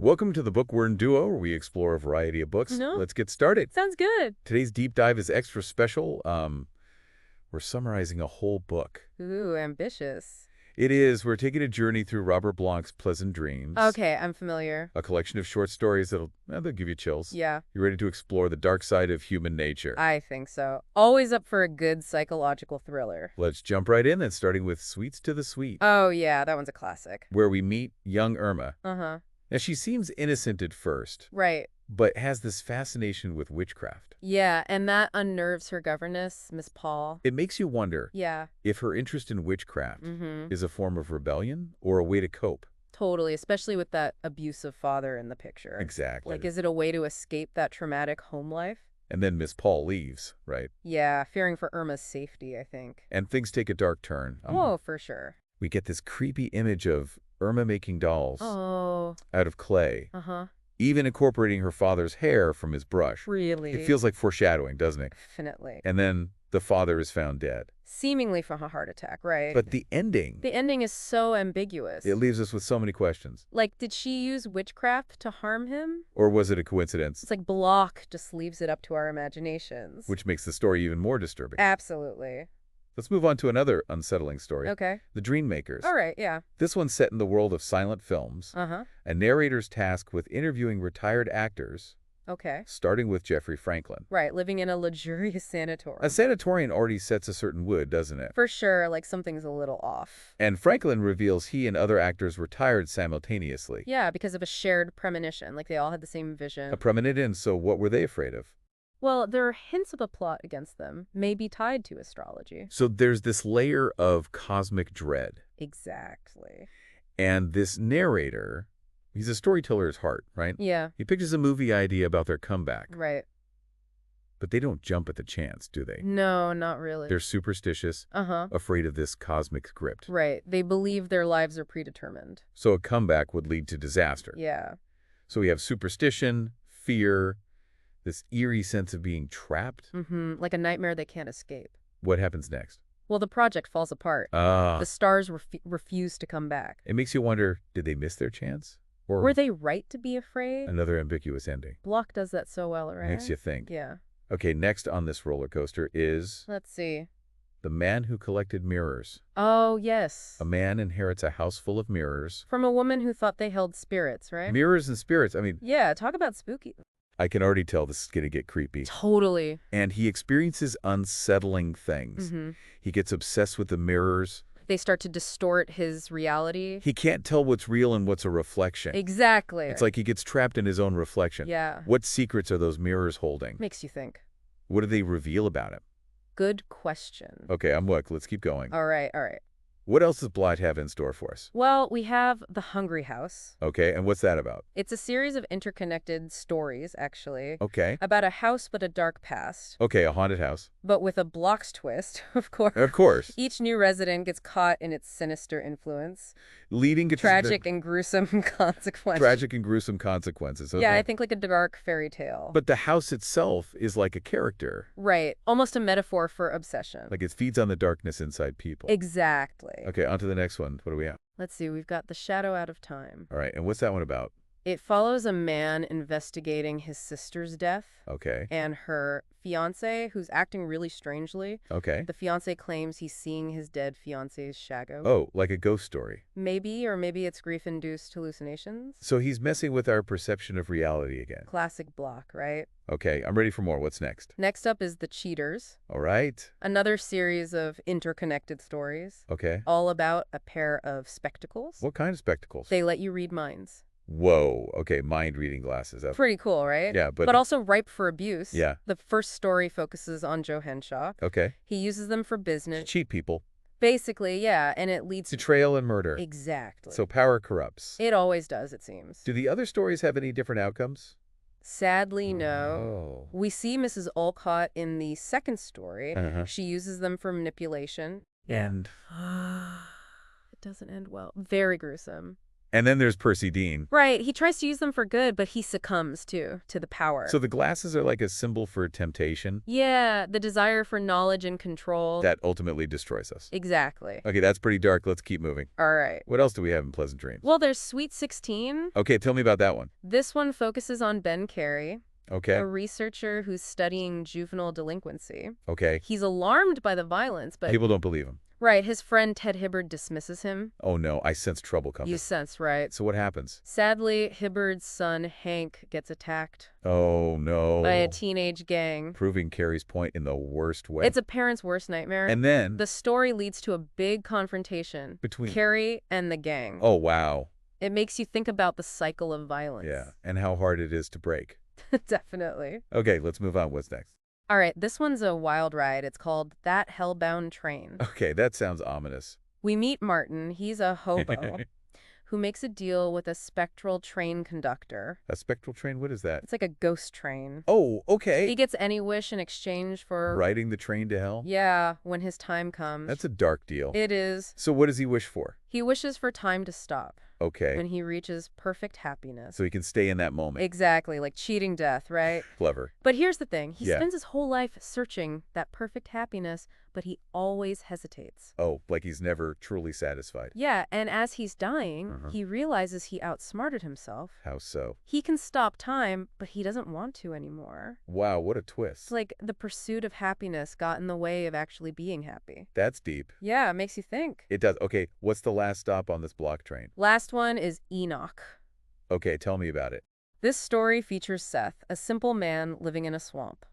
Welcome to the Bookworm Duo, where we explore a variety of books. No. Let's get started. Sounds good. Today's deep dive is extra special. We're summarizing a whole book. Ooh, ambitious. It is. We're taking a journey through Robert Bloch's Pleasant Dreams. Okay, I'm familiar. A collection of short stories they'll give you chills. Yeah. You ready to explore the dark side of human nature? I think so. Always up for a good psychological thriller. Let's jump right in, then, starting with Sweets to the Sweet. Oh, yeah, that one's a classic. Where we meet young Irma. Uh-huh. Now, she seems innocent at first. Right. But has this fascination with witchcraft. Yeah, and that unnerves her governess, Miss Paul. It makes you wonder if her interest in witchcraft is a form of rebellion or a way to cope. Totally, especially with that abusive father in the picture. Exactly. Like, is it a way to escape that traumatic home life? And then Miss Paul leaves, right? Yeah, fearing for Irma's safety, I think. And things take a dark turn. Oh, for sure. We get this creepy image of Irma making dolls out of clay. Uh-huh. Even incorporating her father's hair from his brush. Really? It feels like foreshadowing, doesn't it? Definitely. And then the father is found dead. Seemingly from a heart attack, right? But the ending... The ending is so ambiguous. It leaves us with so many questions. Like, did she use witchcraft to harm him? Or was it a coincidence? It's like Bloch just leaves it up to our imaginations. Which makes the story even more disturbing. Absolutely. Let's move on to another unsettling story. Okay. The Dream Makers. All right, yeah. This one's set in the world of silent films. Uh-huh. A narrator's tasked with interviewing retired actors. Okay. Starting with Jeffrey Franklin. Right, living in a luxurious sanatorium. A sanatorium already sets a certain mood, doesn't it? For sure, like something's a little off. And Franklin reveals he and other actors retired simultaneously. Yeah, because of a shared premonition. Like they all had the same vision. A premonition, so what were they afraid of? Well, there are hints of a plot against them, maybe tied to astrology. So there's this layer of cosmic dread. Exactly. And this narrator, he's a storyteller at heart, right? Yeah. He pitches a movie idea about their comeback. Right. But they don't jump at the chance, do they? No, not really. They're superstitious, afraid of this cosmic script. Right. They believe their lives are predetermined. So a comeback would lead to disaster. Yeah. So we have superstition, fear, this eerie sense of being trapped. Like a nightmare they can't escape. What happens next? Well, the project falls apart. The stars refuse to come back. It makes you wonder, did they miss their chance? Or were they right to be afraid? Another ambiguous ending. Bloch does that so well, right? Makes you think. Yeah. Okay, next on this roller coaster is... Let's see. The Man Who Collected Mirrors. Oh, yes. A man inherits a house full of mirrors. From a woman who thought they held spirits, right? Mirrors and spirits, I mean... Yeah, talk about spooky. I can already tell this is going to get creepy. Totally. And he experiences unsettling things. He gets obsessed with the mirrors. They start to distort his reality. He can't tell what's real and what's a reflection. Exactly. It's like he gets trapped in his own reflection. Yeah. What secrets are those mirrors holding? Makes you think. What do they reveal about him? Good question. Okay, I'm hooked. Let's keep going. All right, all right. What else does Bloch have in store for us? Well, we have The Hungry House. Okay, and what's that about? It's a series of interconnected stories, actually. Okay. About a house with a dark past. Okay, a haunted house. But with a Bloch's twist, of course. Of course. Each new resident gets caught in its sinister influence. Leading to... Tragic and gruesome consequences. Tragic and gruesome consequences. Okay. Yeah, I think like a dark fairy tale. But the house itself is like a character. Right. Almost a metaphor for obsession. Like it feeds on the darkness inside people. Exactly. Okay, on to the next one. What do we have? Let's see. We've got The Shadow Out of Time. All right, and what's that one about? It follows a man investigating his sister's death. Okay. And her fiancé, who's acting really strangely. Okay. The fiancé claims he's seeing his dead fiancé's shadow. Oh, like a ghost story. Maybe, or maybe it's grief-induced hallucinations. So he's messing with our perception of reality again. Classic Bloch, right? Okay, I'm ready for more. What's next? Next up is The Cheaters. All right. Another series of interconnected stories. Okay. All about a pair of spectacles. What kind of spectacles? They let you read minds. Whoa. Okay, mind-reading glasses. Pretty cool, right? Yeah, but also ripe for abuse. Yeah. The first story focuses on Joe Henshaw. Okay. He uses them for business. To cheat people. Basically, yeah, and it leads to betrayal and murder. Exactly. So power corrupts. It always does, it seems. Do the other stories have any different outcomes? Sadly, no. Oh. We see Mrs. Olcott in the second story. She uses them for manipulation. And? It doesn't end well. Very gruesome. And then there's Percy Dean. Right, he tries to use them for good, but he succumbs, to the power. So the glasses are like a symbol for temptation? Yeah, the desire for knowledge and control. That ultimately destroys us. Exactly. Okay, that's pretty dark. Let's keep moving. All right. What else do we have in Pleasant Dreams? Well, there's Sweet 16. Okay, tell me about that one. This one focuses on Ben Carey, Okay. a researcher who's studying juvenile delinquency. Okay. He's alarmed by the violence, but... People don't believe him. Right, his friend Ted Hibbard dismisses him. Oh no, I sense trouble coming. You sense, right? So what happens? Sadly, Hibbard's son, Hank, gets attacked Oh no. by a teenage gang. Proving Carrie's point in the worst way. It's a parent's worst nightmare. And then... The story leads to a big confrontation Between... Carrie and the gang. Oh, wow. It makes you think about the cycle of violence. Yeah, and how hard it is to break. Definitely. Okay, let's move on. What's next? All right, this one's a wild ride. It's called That Hellbound Train. Okay, that sounds ominous. We meet Martin. He's a hobo who makes a deal with a spectral train conductor. A spectral train? What is that? It's like a ghost train. Oh, okay. He gets any wish in exchange for... Riding the train to hell? Yeah, when his time comes. That's a dark deal. It is. So what does he wish for? He wishes for time to stop. Okay. When he reaches perfect happiness. So he can stay in that moment. Exactly, like cheating death, right? Clever. But here's the thing. He Yeah. spends his whole life searching that perfect happiness, but he always hesitates. Oh, like he's never truly satisfied. Yeah, and as he's dying, Uh-huh. he realizes he outsmarted himself. How so? He can stop time, but he doesn't want to anymore. Wow, what a It's twist. like the pursuit of happiness got in the way of actually being happy. That's deep. Yeah, it makes you think. It does. Okay, what's the last stop on this block train? Last one is Enoch. Okay, tell me about it. This story features Seth, a simple man living in a swamp.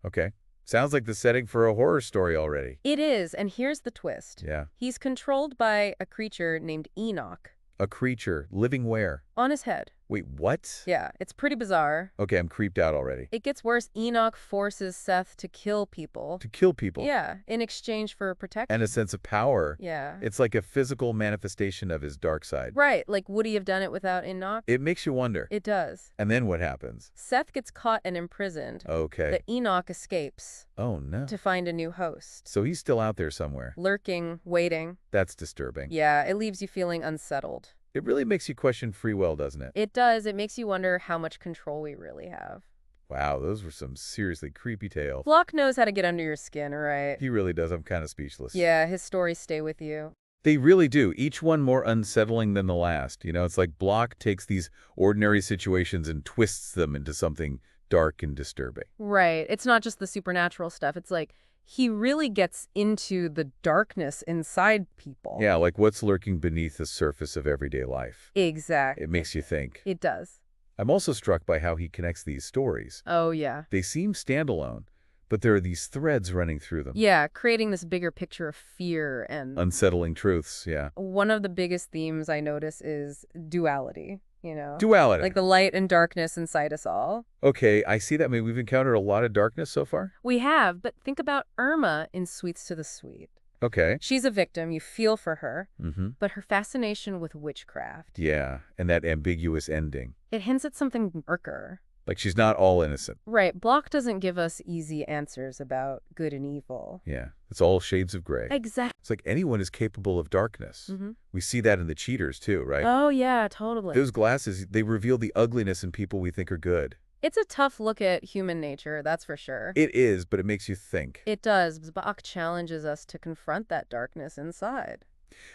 Okay. Sounds like the setting for a horror story already. It is, and here's the twist. Yeah. He's controlled by a creature named Enoch A creature living where? on his head. Wait, what? Yeah, it's pretty bizarre. Okay, I'm creeped out already. It gets worse. Enoch forces Seth to kill people. To kill people. Yeah, in exchange for protection. And a sense of power. Yeah. It's like a physical manifestation of his dark side. Right, like would he have done it without Enoch? It makes you wonder. It does. And then what happens? Seth gets caught and imprisoned. Okay. But Enoch escapes Oh, no. to find a new host. So he's still out there somewhere. Lurking, waiting. That's disturbing. Yeah, it leaves you feeling unsettled. It really makes you question free will, doesn't it? It does. It makes you wonder how much control we really have. Wow, those were some seriously creepy tales. Bloch knows how to get under your skin, right? He really does. I'm kind of speechless. Yeah, his stories stay with you. They really do. Each one more unsettling than the last. You know, it's like Bloch takes these ordinary situations and twists them into something dark and disturbing. Right. It's not just the supernatural stuff. It's like he really gets into the darkness inside people. Yeah, like what's lurking beneath the surface of everyday life. Exactly. It makes you think. It does. I'm also struck by how he connects these stories. Oh, yeah. They seem standalone, but there are these threads running through them. Yeah, creating this bigger picture of fear and... Unsettling truths, yeah. One of the biggest themes I notice is duality, you know? Duality. Like the light and darkness inside us all. Okay, I see that. I mean, we've encountered a lot of darkness so far. We have, but think about Irma in Sweets to the Sweet. Okay. She's a victim, you feel for her, Mm-hmm. but her fascination with witchcraft. Yeah, and that ambiguous ending. It hints at something darker. Like she's not all innocent. Right, Bloch doesn't give us easy answers about good and evil. Yeah, it's all shades of gray. Exactly. It's like anyone is capable of darkness. Mm-hmm. We see that in the cheaters too, right? Oh, yeah, totally. Those glasses, they reveal the ugliness in people we think are good. It's a tough look at human nature, that's for sure. It is, but it makes you think. It does. Bloch challenges us to confront that darkness inside.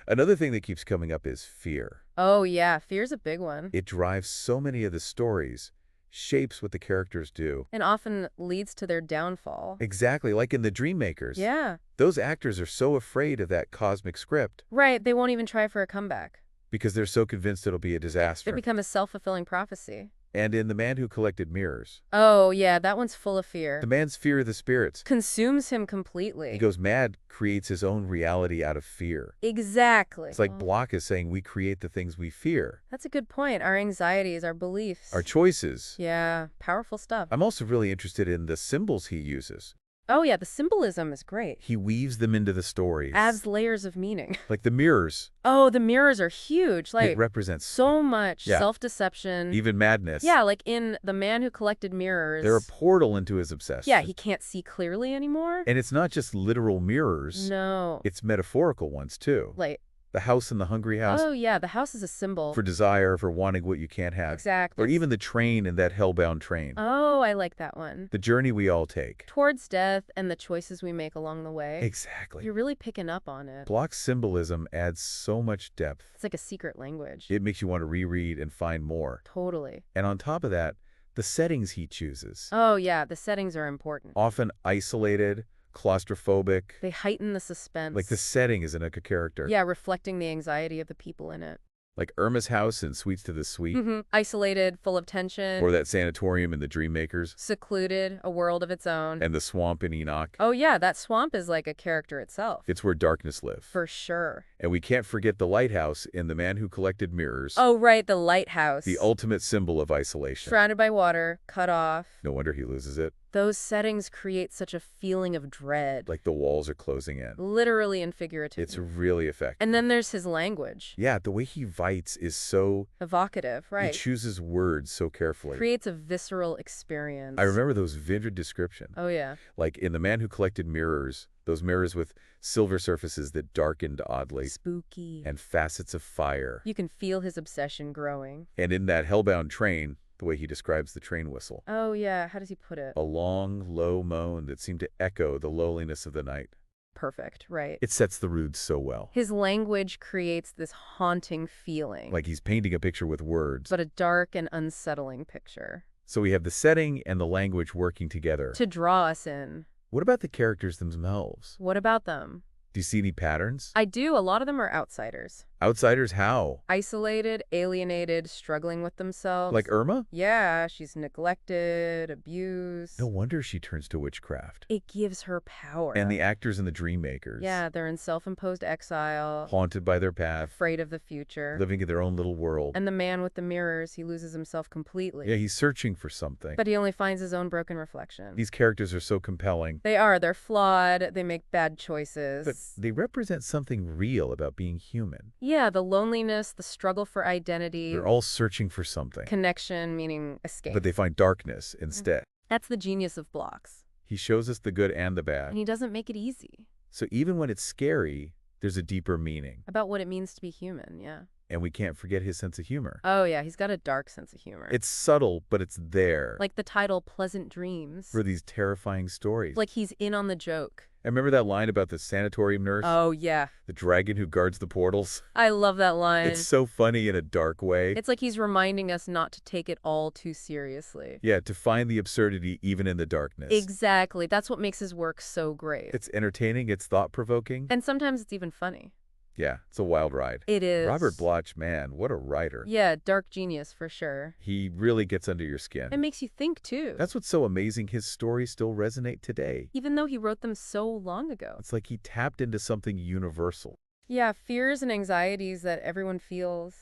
Another thing that keeps coming up is fear. Oh, yeah, fear's a big one. It drives so many of the stories, shapes what the characters do. And often leads to their downfall. Exactly, like in The Dream Makers. Yeah. Those actors are so afraid of that cosmic script Right, they won't even try for a comeback. because they're so convinced it'll be a They disaster. become a self-fulfilling prophecy. And in The Man Who Collected Mirrors, Oh, yeah, that one's full of fear. the man's fear of the spirits. Consumes him completely. He goes mad, creates his own reality out of fear. Exactly. It's like Oh, Bloch is saying we create the things we fear. that's a good point. Our anxieties, our beliefs. Our choices. Yeah, powerful stuff. I'm also really interested in the symbols he uses. Oh, yeah, the symbolism is great. He weaves them into the stories. Adds layers of meaning. Like the mirrors. Oh, the mirrors are huge. It Like, represents so much Yeah. self-deception. even madness. Yeah, like in The Man Who Collected Mirrors. They're a portal into his obsession. Yeah, he can't see clearly anymore. And it's not just literal mirrors. No. It's metaphorical ones, too. Like The house in the hungry house. Oh, yeah, the house is a symbol. For desire, for wanting what you can't have. Exactly. Or even the train in that hellbound train. Oh, I like that one. The journey we all take. Towards death and the choices we make along the way. Exactly. You're really picking up on it. Bloch's symbolism adds so much depth. It's like a secret language. It makes you want to reread and find more. Totally. And on top of that, the settings he chooses. Oh, yeah, the settings are important. Often isolated, claustrophobic. They heighten the suspense. Like the setting is a character. Yeah, reflecting the anxiety of the people in it. Like Irma's house in Sweets to the Sweet. Isolated, full of tension. Or that sanatorium in The Dream Makers. Secluded, a world of its own. And the swamp in Enoch. Oh, yeah, that swamp is like a character itself. It's where darkness lives. For sure. And we can't forget the lighthouse in The Man Who Collected Mirrors. Oh, right, the lighthouse. The ultimate symbol of isolation. Surrounded by water, cut off. No wonder he loses it. Those settings create such a feeling of dread. Like the walls are closing in. Literally and figuratively. It's really effective. And then there's his language. Yeah, the way he writes is so... evocative, right. He chooses words so carefully. Creates a visceral experience. I remember those vivid descriptions. Oh, yeah. Like in The Man Who Collected Mirrors, those mirrors with silver surfaces that darkened oddly. Spooky. And facets of fire. You can feel his obsession growing. And in that hellbound train, the way he describes the train whistle. Oh, yeah. How does he put it? A long, low moan that seemed to echo the lowliness of the night. Perfect, right. It sets the moods so well. His language creates this haunting feeling. Like he's painting a picture with words. But a dark and unsettling picture. So we have the setting and the language working together. To draw us in. What about the characters themselves? What about them? Do you see any patterns? I do. A lot of them are outsiders. Outsiders how? Isolated, alienated, struggling with themselves. Like Irma? Yeah, she's neglected, abused. No wonder she turns to witchcraft. It gives her power. And the actors in The Dream Makers. Yeah, they're in self-imposed exile. Haunted by their path. Afraid of the future. Living in their own little world. And the man with the mirrors, he loses himself completely. Yeah, he's searching for something. But he only finds his own broken reflection. These characters are so compelling. They are. They're flawed. They make bad choices. But they represent something real about being human. Yeah, the loneliness, the struggle for identity. They're all searching for something. Connection, meaning escape. But they find darkness instead. That's the genius of Bloch's. He shows us the good and the bad. And he doesn't make it easy. So even when it's scary, there's a deeper meaning. About what it means to be human, yeah. And we can't forget his sense of humor. Oh, yeah, he's got a dark sense of humor. It's subtle, but it's there. Like the title, Pleasant Dreams. For these terrifying stories. Like he's in on the joke. I remember that line about the sanatorium nurse? Oh, yeah. The dragon who guards the portals? I love that line. It's so funny in a dark way. It's like he's reminding us not to take it all too seriously. Yeah, to find the absurdity even in the darkness. Exactly. That's what makes his work so great. It's entertaining, it's thought-provoking. And sometimes it's even funny. Yeah, it's a wild ride. It is. Robert Bloch, man, what a writer. Yeah, dark genius for sure. He really gets under your skin. It makes you think, too. That's what's so amazing. His stories still resonate today. Even though he wrote them so long ago. It's like he tapped into something universal. Yeah, fears and anxieties that everyone feels.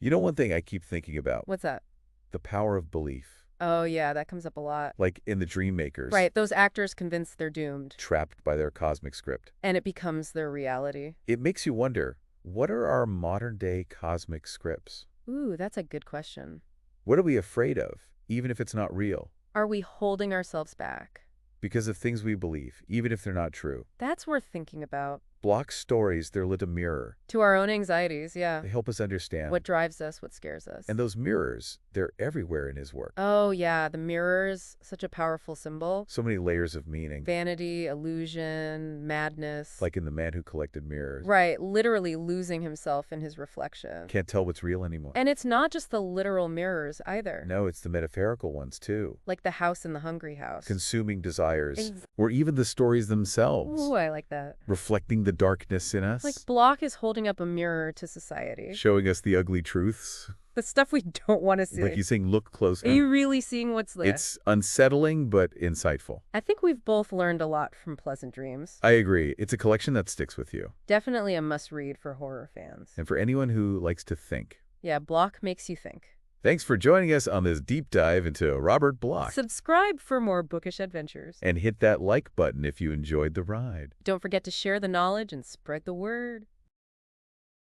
You know one thing I keep thinking about? What's that? The power of belief. Oh, yeah, that comes up a lot. Like in The Dream Makers. Right, those actors convinced they're doomed. Trapped by their cosmic script. And it becomes their reality. It makes you wonder, what are our modern-day cosmic scripts? Ooh, that's a good question. What are we afraid of, even if it's not real? Are we holding ourselves back? Because of things we believe, even if they're not true. That's worth thinking about. Bloch's stories, they're lit a mirror. To our own anxieties, yeah. They help us understand. What drives us, what scares us. And those mirrors, they're everywhere in his work. Oh, yeah, the mirrors, such a powerful symbol. So many layers of meaning. Vanity, illusion, madness. Like in The Man Who Collected Mirrors. Right, literally losing himself in his reflection. Can't tell what's real anymore. And it's not just the literal mirrors either. No, it's the metaphorical ones too. Like the house in the hungry house. Consuming desires. Or even the stories themselves. Ooh, I like that. Reflecting the darkness in us. Like Bloch is holding up a mirror to society. Showing us the ugly truths. The stuff we don't want to see. Like he's saying, look closer. Are you really seeing what's there? It's unsettling, but insightful. I think we've both learned a lot from Pleasant Dreams. I agree. It's a collection that sticks with you. Definitely a must-read for horror fans. And for anyone who likes to think. Yeah, Bloch makes you think. Thanks for joining us on this deep dive into Robert Bloch. Subscribe for more bookish adventures. And hit that like button if you enjoyed the ride. Don't forget to share the knowledge and spread the word.